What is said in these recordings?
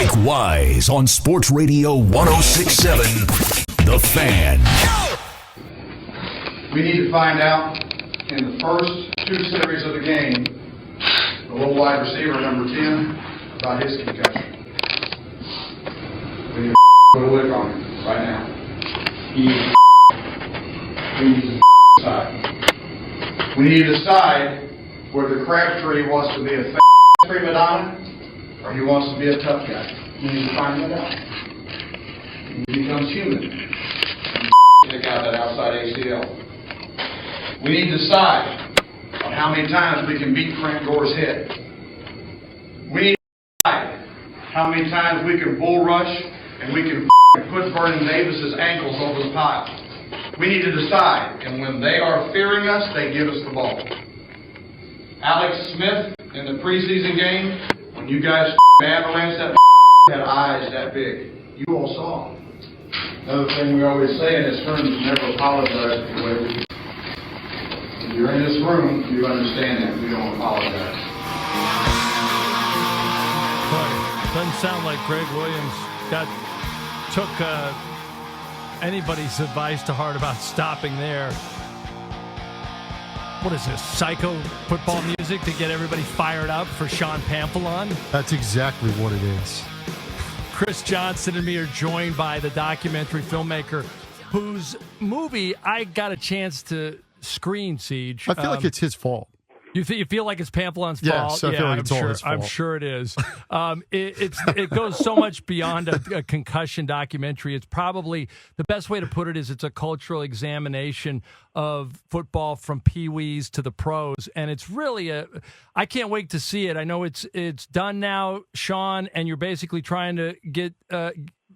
Mike Wise on Sports Radio 106.7, The Fan. We need to find out in the first 2 series of the game, the little wide receiver, number 10, about his concussion. We need to put a lick on him right now. He needs to decide. We need to decide whether Crabtree wants to be a prima donna or he wants to be a tough guy. We need to find that out. He becomes human. Take out that outside ACL. We need to decide on how many times we can beat Frank Gore's head. We need to decide how many times we can bull rush and we can put Vernon Davis's ankles over the pile. We need to decide, and when they are fearing us, they give us the ball. Alex Smith in the preseason game, when you guys avalanche that had eyes that big. You all saw. Another thing we always say in this room is never apologize for the way we. If you're in this room, you understand that. We don't apologize. Boy, doesn't sound like Gregg Williams took anybody's advice to heart about stopping there. What is this, psycho football music to get everybody fired up for Sean Pamphilon? That's exactly what it is. Chris Johnson and me are joined by the documentary filmmaker whose movie I got a chance to screen, Siege. I feel like it's his fault. You feel like it's Pamphilon's fault? Yes, I feel like it's all his fault. I'm sure it is. It goes so much beyond a concussion documentary. It's probably the best way to put it is it's a cultural examination of football from pee-wees to the pros, and it's really I can't wait to see it. I know it's done now, Sean, and you're basically trying to get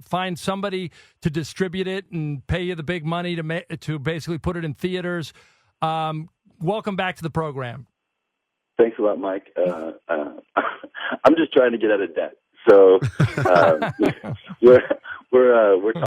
find somebody to distribute it and pay you the big money to basically put it in theaters. Welcome back to the program. Thanks a lot, Mike. I'm just trying to get out of debt. So we're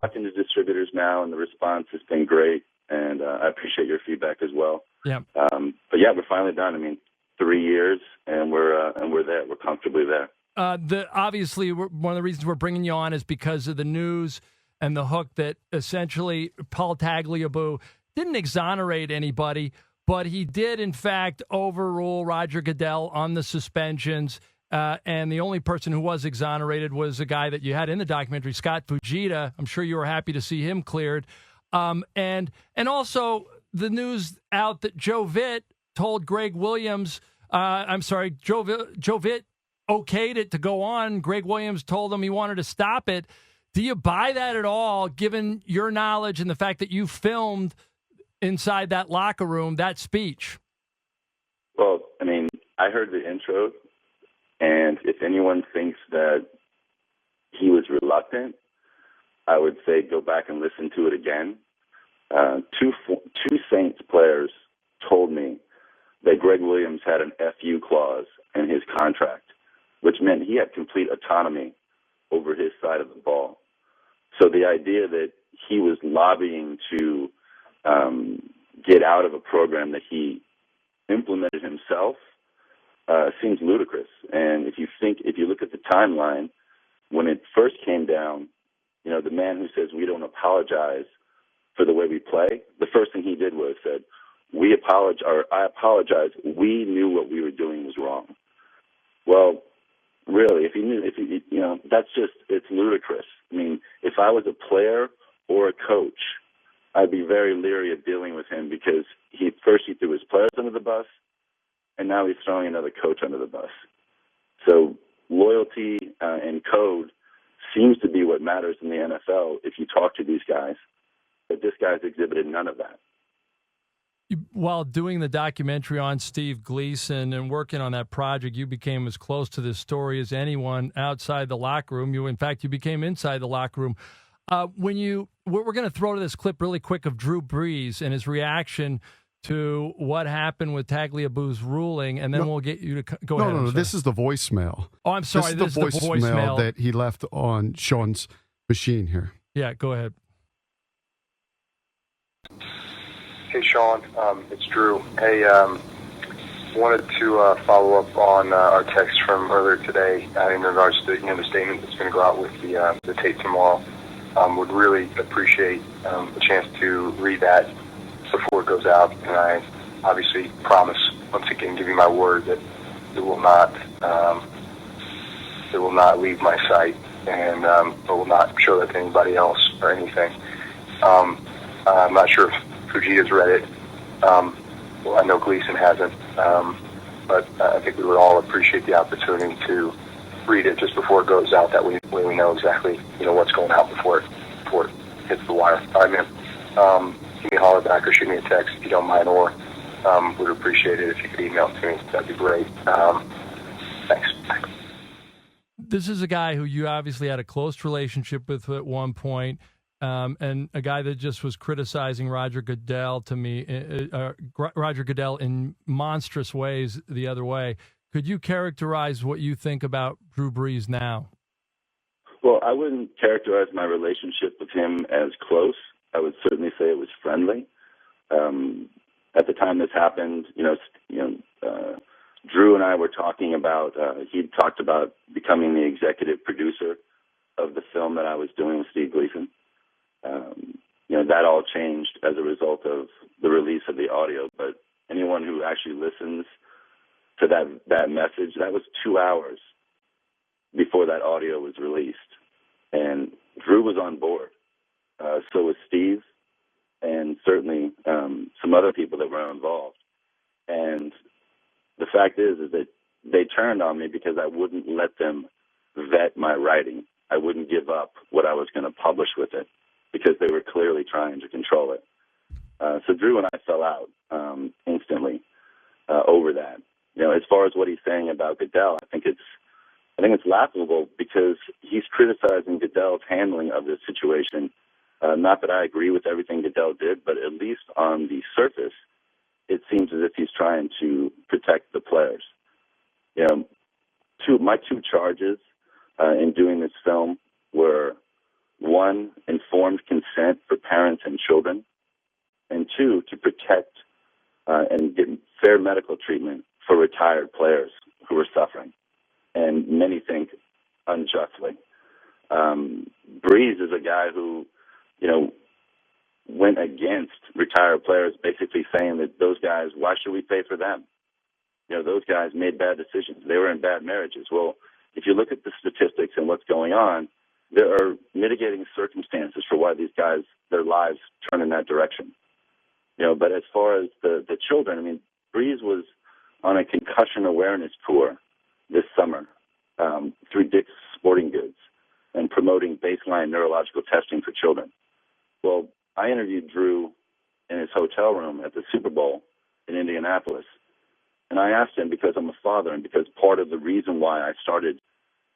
talking to distributors now, and the response has been great. And I appreciate your feedback as well. Yeah. But yeah, we're finally done. I mean, 3 years, and we're there. We're comfortably there. Obviously, one of the reasons we're bringing you on is because of the news and the hook that essentially Paul Tagliabue didn't exonerate anybody. But he did, in fact, overrule Roger Goodell on the suspensions. And the only person who was exonerated was a guy that you had in the documentary, Scott Fujita. I'm sure you were happy to see him cleared. And also the news out that Joe Vitt told Gregg Williams, Joe Vitt okayed it to go on. Gregg Williams told him he wanted to stop it. Do you buy that at all, given your knowledge and the fact that you filmed inside that locker room, that speech? Well, I mean, I heard the intro, and if anyone thinks that he was reluctant, I would say go back and listen to it again. Two Saints players told me that Gregg Williams had an FU clause in his contract, which meant he had complete autonomy over his side of the ball. So the idea that he was lobbying to get out of a program that he implemented himself seems ludicrous. And if you look at the timeline, when it first came down, you know, the man who says we don't apologize for the way we play, the first thing he did was said, I apologize. We knew what we were doing was wrong. Well, really, it's ludicrous. I mean, if I was a player or a coach, I'd be very leery of dealing with him because he threw his players under the bus, and now he's throwing another coach under the bus. So loyalty and code seems to be what matters in the NFL if you talk to these guys, but this guy's exhibited none of that. While doing the documentary on Steve Gleason and working on that project, you became as close to this story as anyone outside the locker room. You became inside the locker room. We're going to throw to this clip really quick of Drew Brees and his reaction to what happened with Tagliabue's ruling, and then we'll get you to go ahead. No, this is the voicemail. Oh, I'm sorry. This is the voicemail that he left on Sean's machine here. Yeah, go ahead. Hey, Sean, it's Drew. Hey, wanted to follow up on our text from earlier today in regards to the statement that's going to go out with the tape tomorrow. Would really appreciate a chance to read that before it goes out, and I obviously promise once again, give you my word that it will not leave my sight, and I will not show that to anybody else or anything. I'm not sure if Fujita's read it. Well, I know Gleason hasn't, but I think we would all appreciate the opportunity to read it just before it goes out. That way we know exactly what's going out before it hits the wire. All right, man. Give me a holler back or shoot me a text if you don't mind, or would appreciate it if you could email it to me. That'd be great. Thanks. This is a guy who you obviously had a close relationship with at one point. And a guy that just was criticizing Roger Goodell to me, Roger Goodell in monstrous ways the other way. Could you characterize what you think about Drew Brees now? Well, I wouldn't characterize my relationship with him as close. I would certainly say it was friendly. At the time this happened, Drew and I were talking about, he'd talked about becoming the executive producer of the film that I was doing with Steve Gleason. That all changed as a result of the release of the audio. But anyone who actually listens to that message, that was 2 hours before that audio was released. And Drew was on board. So was Steve, and certainly some other people that were involved. And the fact is that they turned on me because I wouldn't let them vet my writing. I wouldn't give up what I was going to publish with it, because they were clearly trying to control it. So Drew and I fell out instantly over that. As far as what he's saying about Goodell, I think it's laughable, because he's criticizing Goodell's handling of this situation. Not that I agree with everything Goodell did, but at least on the surface, it seems as if he's trying to protect the players. My two charges in doing this film were, one, informed consent for parents and children, and two, to protect and get fair medical treatment for retired players who are suffering, and many think unjustly. Brees is a guy who, went against retired players, basically saying that those guys, why should we pay for them? Those guys made bad decisions. They were in bad marriages. Well, if you look at the statistics and what's going on, there are mitigating circumstances for why these guys, their lives turn in that direction. But as far as the children, Brees was on a concussion awareness tour this summer through Dick's Sporting Goods and promoting baseline neurological testing for children. Well, I interviewed Drew in his hotel room at the Super Bowl in Indianapolis. And I asked him, because I'm a father and because part of the reason why I started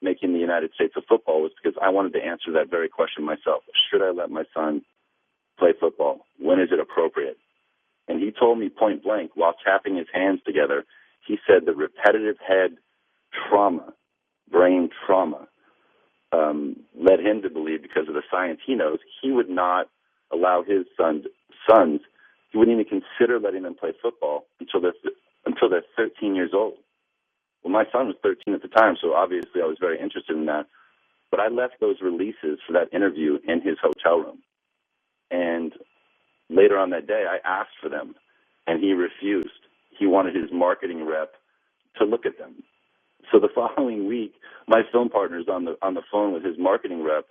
making the United States of football was because I wanted to answer that very question myself. Should I let my son play football? When is it appropriate? And he told me point blank, while tapping his hands together, he said the repetitive head trauma, brain trauma, led him to believe, because of the science he knows, he would not allow his sons, he wouldn't even consider letting them play football until they're 13 years old. Well, my son was 13 at the time, so obviously I was very interested in that. But I left those releases for that interview in his hotel room. And later on that day, I asked for them, and he refused. He wanted his marketing rep to look at them. So the following week, my film partner's on the phone with his marketing rep,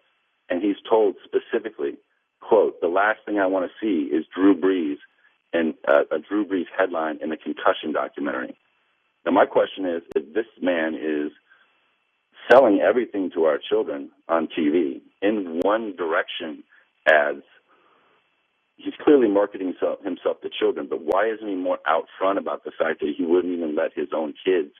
and he's told specifically, quote, the last thing I want to see is Drew Brees and a Drew Brees headline in the concussion documentary. Now, my question is, if this man is selling everything to our children on TV in one direction ads, he's clearly marketing himself to children, but why isn't he more out front about the fact that he wouldn't even let his own kids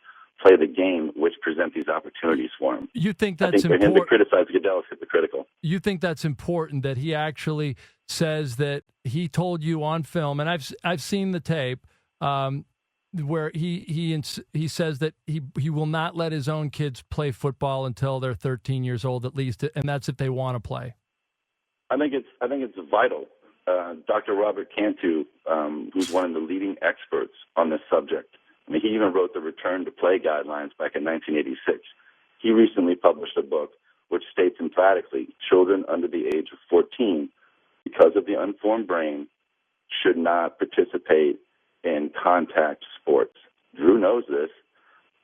play the game which present these opportunities for him? You think that's important? For him to criticize Goodell is hypocritical. You think that's important, that he actually says that he told you on film, and I've seen the tape, where he says that he will not let his own kids play football until they're 13 years old at least, and that's if they want to play. I think it's vital. Dr. Robert Cantu, who's one of the leading experts on this subject, I mean, he even wrote the Return to Play guidelines back in 1986. He recently published a book which states emphatically children under the age of 14, because of the unformed brain, should not participate in contact sports. Drew knows this,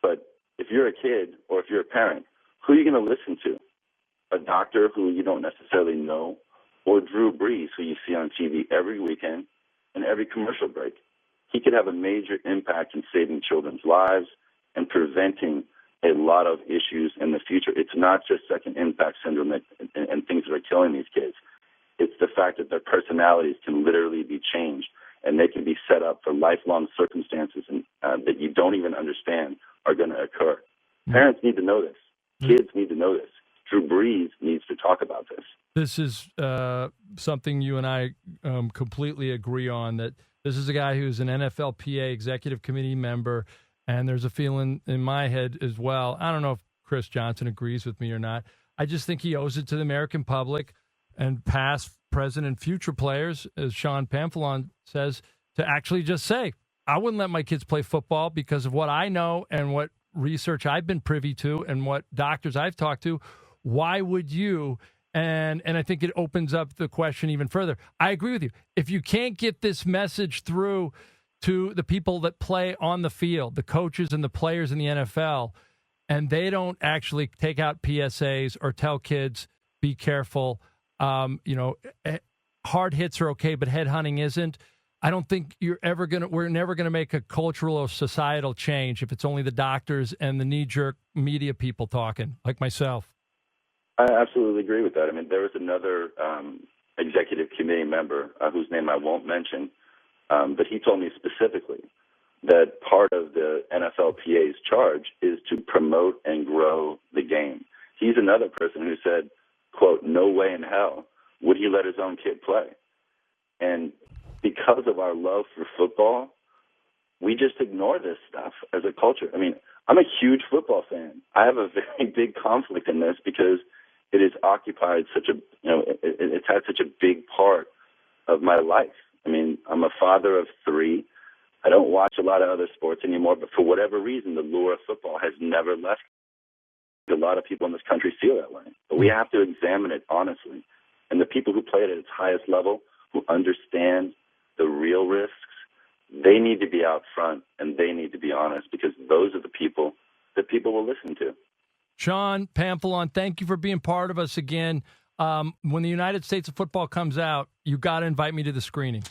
but if you're a kid or if you're a parent, who are you going to listen to? A doctor who you don't necessarily know, or Drew Brees, who you see on TV every weekend and every commercial break? He could have a major impact in saving children's lives and preventing a lot of issues in the future. It's not just second impact syndrome and things that are killing these kids. It's the fact that their personalities can literally be changed, and they can be set up for lifelong circumstances that you don't even understand are going to occur. Parents need to know this. Kids need to know this. Drew Brees needs to talk about this. This is something you and I completely agree on, that this is a guy who's an NFLPA executive committee member, and there's a feeling in my head as well. I don't know if Chris Johnson agrees with me or not. I just think he owes it to the American public and past, present, and future players, as Sean Pamphilon says, to actually just say, I wouldn't let my kids play football because of what I know and what research I've been privy to and what doctors I've talked to. Why would you? And I think it opens up the question even further. I agree with you. If you can't get this message through to the people that play on the field, the coaches and the players in the NFL, and they don't actually take out PSAs or tell kids, be careful, hard hits are okay, but headhunting isn't. I don't think we're never going to make a cultural or societal change if it's only the doctors and the knee-jerk media people talking, like myself. I absolutely agree with that. I mean, there was another executive committee member whose name I won't mention, but he told me specifically that part of the NFLPA's charge is to promote and grow the game. He's another person who said, quote, no way in hell would he let his own kid play. And because of our love for football, we just ignore this stuff as a culture. I mean, I'm a huge football fan. I have a very big conflict in this because it has occupied it's had such a big part of my life. I mean, I'm a father of 3. I don't watch a lot of other sports anymore, but for whatever reason, the lure of football has never left. A lot of people in this country feel that way, but we have to examine it honestly. And the people who play it at its highest level, who understand the real risks, they need to be out front and they need to be honest, because those are the people that people will listen to. Sean Pamphilon, thank you for being part of us again. When the United States of Football comes out, you got to invite me to the screening.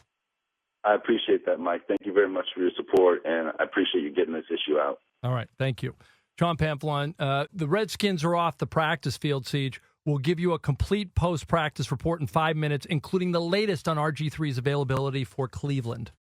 I appreciate that, Mike. Thank you very much for your support, and I appreciate you getting this issue out. All right, thank you. Sean Pamphilon, the Redskins are off the practice field, Siege. We'll give you a complete post-practice report in 5 minutes, including the latest on RG3's availability for Cleveland.